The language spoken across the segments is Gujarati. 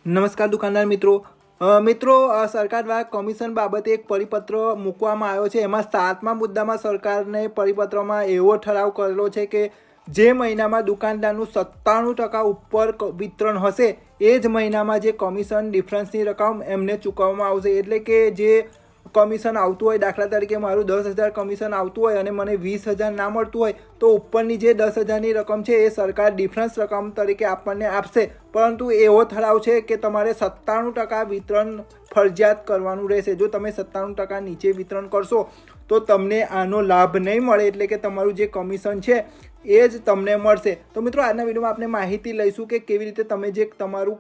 નમસ્કાર દુકાનદાર મિત્રો સરકાર દ્વારા કમિશન બાબતે એક પરિપત્ર મૂકવામાં આવ્યો છે। એમાં 7મા મુદ્દામાં સરકારને પરિપત્રમાં એવો ઠરાવ કરેલો છે કે જે મહિનામાં દુકાનદારનું 97% ઉપર વિતરણ હશે એ જ મહિનામાં જે કમિશન ડિફરન્સની રકમ એમને ચૂકવવામાં આવશે। એટલે કે જે કમિશન આવતું હોય, દાખલા તરીકે મારું 10,000 કમિશન આવતું હોય અને મને 20,000 ના મળતું હોય તો ઉપરની જે 10,000ની રકમ છે એ સરકાર ડિફરન્સ રકમ તરીકે આપણને આપશે। પરંતુ એવો ઠરાવ છે કે તમારે 97% વિતરણ ફરજિયાત કરવાનું રહેશે। જો તમે 97% નીચે વિતરણ કરશો તો તમને આનો લાભ નહીં મળે, એટલે કે તમારું જે કમિશન છે એ જ તમને મળશે। તો મિત્રો આજના વિડીયોમાં આપણે માહિતી લઈશું કે કેવી રીતે તમે જે તમારું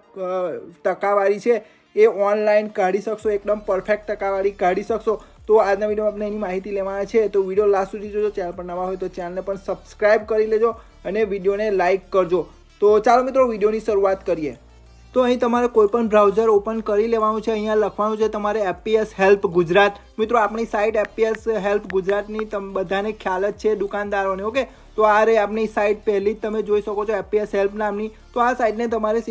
ટકાવારી છે એ ઓનલાઈન કાઢી શકશો, એકદમ પરફેક્ટ ટકાવારી કાઢી શકશો। તો આજના વિડીયોમાં આપણે એની માહિતી લેવાના છે। તો વિડીયો લાસ્ટ સુધી જોજો, ચેનલ પર નવા હોય તો ચેનલને પણ સબસ્ક્રાઈબ કરી લેજો અને વિડીયોને લાઇક કરજો। તો ચાલો મિત્રો વિડીયોની શરૂઆત કરીએ। તો અહીં તમારે કોઈપણ બ્રાઉઝર ઓપન કરી લેવાનું છે। અહીંયા લખવાનું છે તમારે FPS હેલ્પ ગુજરાત। મિત્રો આપણી સાઇટ FPS હેલ્પ ગુજરાતની બધાને ખ્યાલ જ છે દુકાનદારોને, ઓકે। તો આ રે આપણી સાઇટ પહેલી જ તમે જોઈ શકો છો FPS હેલ્પ નામની। તો આ સાઇટને તમારે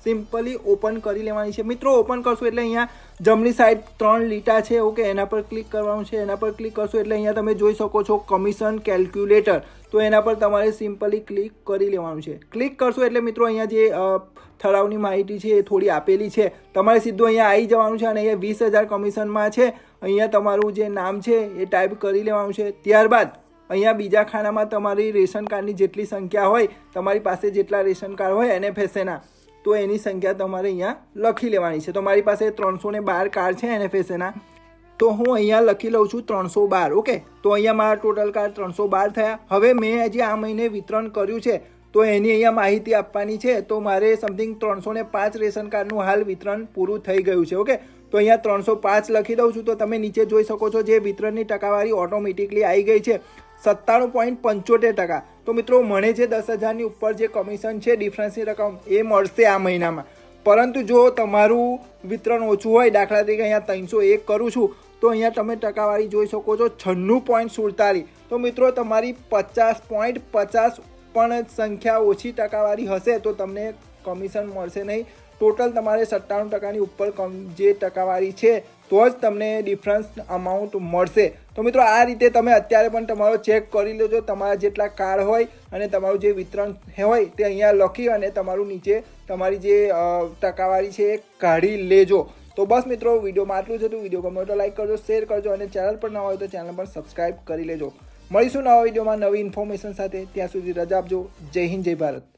સિમ્પલી ઓપન કરી લેવાની છે। મિત્રો ઓપન કરશો એટલે અહીંયા જમણી સાઈડ 3 લીટા છે, ઓકે, એના પર ક્લિક કરવાનું છે। એના પર ક્લિક કરશો એટલે અહીંયા તમે જોઈ શકો છો કમિશન કેલ્ક્યુલેટર। તો એના પર તમારે સિમ્પલી ક્લિક કરી લેવાનું છે। ક્લિક કરશો એટલે મિત્રો અહીંયા જે ઠરાવની માહિતી છે એ થોડી આપેલી છે, તમારે સીધું અહીંયા આવી જવાનું છે અને અહીંયા 20,000 કમિશનમાં છે। અહીંયા તમારું જે નામ છે એ ટાઈપ કરી લેવાનું છે। ત્યારબાદ અહીંયા બીજા ખાનામાં તમારી રેશન કાર્ડની જેટલી સંખ્યા હોય, તમારી પાસે જેટલા રેશન કાર્ડ હોય NFSAના, તો એની સંખ્યા તમારે અહીંયા લખી લેવાની છે। તો મારી પાસે 312 કાર્ડ છે NFSAના, તો હું અહીંયા લખી લઉં છું 312, ઓકે। તો અહીંયા મારા ટોટલ કાર્ડ 312 થયા। હવે મેં હજી આ મહિને વિતરણ કર્યું છે તો એની અહીંયા માહિતી આપવાની છે। તો મારે સમથિંગ 305 રેશન કાર્ડનું હાલ વિતરણ પૂરું થઈ ગયું છે, ઓકે। તો અહીંયા 305 લખી દઉં છું। તો તમે નીચે જોઈ શકો છો જે વિતરણની ટકાવારી ઓટોમેટિકલી આવી ગઈ છે 97.75%। તો મિત્રો મને જે 10,000ની ઉપર જે કમિશન છે ડિફરન્સની રકમ એ મળશે આ મહિનામાં। પરંતુ જો તમારું વિતરણ ઓછું હોય, દાખલા તરીકે અહીંયા 301 કરું છું તો અહીંયા તમે ટકાવારી જોઈ શકો છો 96.47। તો મિત્રો તમારી 50.50 પણ સંખ્યા ઓછી ટકાવારી હશે તો તમને કમિશન મળશે નહીં। ટોટલ તમારે 97%ની ઉપર જે ટકાવારી છે તો જ તમને ડિફરન્સ અમાઉન્ટ મળશે। તો મિત્રો આ રીતે તમે અત્યારે પણ તમારો ચેક કરી લેજો, તમારા જેટલા કાર્ડ હોય અને તમારું જે વિતરણ હોય તે અહીંયા લખી અને તમારું નીચે તમારી જે ટકાવારી છે એ કાઢી લેજો। તો બસ મિત્રો વિડીયોમાં આટલું જ હતું। વિડીયો ગમે તો લાઈક કરજો, શેર કરજો અને ચેનલ પર ન હોય તો ચેનલ પર સબસ્ક્રાઈબ કરી લેજો। મળીશું નવા વિડીયોમાં નવી ઇન્ફોર્મેશન સાથે। ત્યાં સુધી રજા આપજો। જય હિન્દ, જય ભારત।